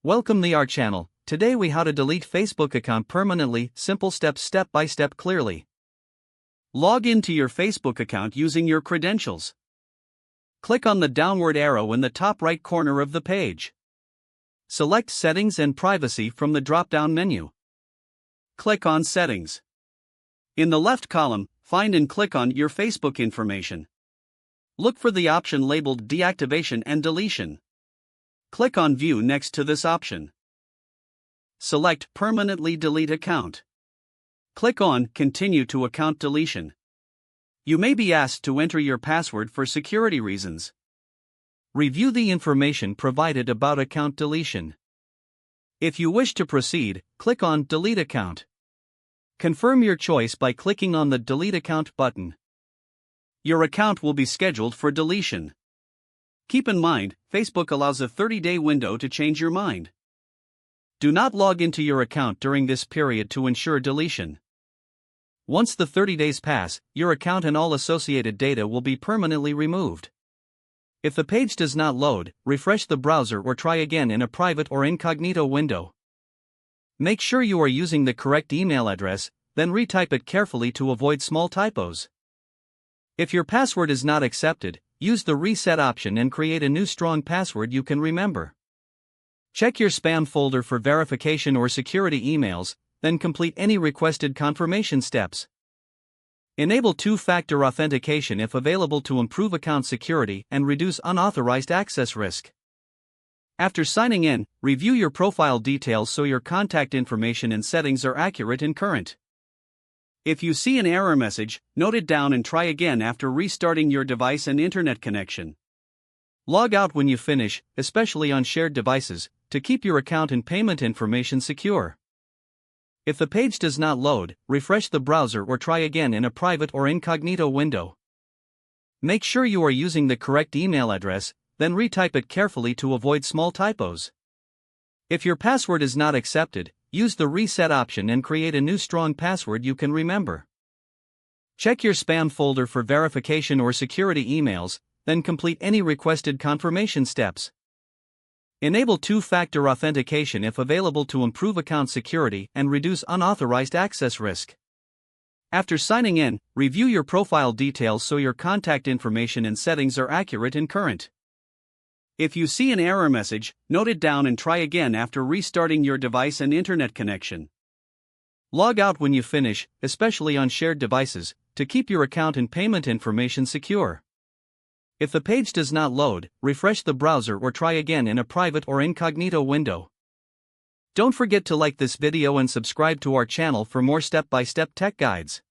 Welcome to our channel. Today we how to delete Facebook account permanently, simple steps step by step clearly. Log into your Facebook account using your credentials. Click on the downward arrow in the top right corner of the page. Select Settings and Privacy from the drop-down menu. Click on Settings. In the left column, find and click on Your Facebook Information. Look for the option labeled Deactivation and Deletion. Click on View next to this option. Select Permanently Delete Account. Click on Continue to Account Deletion. You may be asked to enter your password for security reasons. Review the information provided about account deletion. If you wish to proceed, click on Delete Account. Confirm your choice by clicking on the Delete Account button. Your account will be scheduled for deletion. Keep in mind, Facebook allows a 30-day window to change your mind. Do not log into your account during this period to ensure deletion. Once the 30 days pass, your account and all associated data will be permanently removed. If the page does not load, refresh the browser or try again in a private or incognito window. Make sure you are using the correct email address, then retype it carefully to avoid small typos. If your password is not accepted, use the reset option and create a new strong password you can remember. Check your spam folder for verification or security emails, then complete any requested confirmation steps. Enable two-factor authentication if available to improve account security and reduce unauthorized access risk. After signing in, review your profile details so your contact information and settings are accurate and current. If you see an error message, note it down and try again after restarting your device and internet connection. Log out when you finish, especially on shared devices, to keep your account and payment information secure. If the page does not load, refresh the browser or try again in a private or incognito window. Make sure you are using the correct email address, then retype it carefully to avoid small typos. If your password is not accepted, use the reset option and create a new strong password you can remember. Check your spam folder for verification or security emails, then complete any requested confirmation steps. Enable two-factor authentication if available to improve account security and reduce unauthorized access risk. After signing in, review your profile details so your contact information and settings are accurate and current. If you see an error message, note it down and try again after restarting your device and internet connection. Log out when you finish, especially on shared devices, to keep your account and payment information secure. If the page does not load, refresh the browser or try again in a private or incognito window. Don't forget to like this video and subscribe to our channel for more step-by-step tech guides.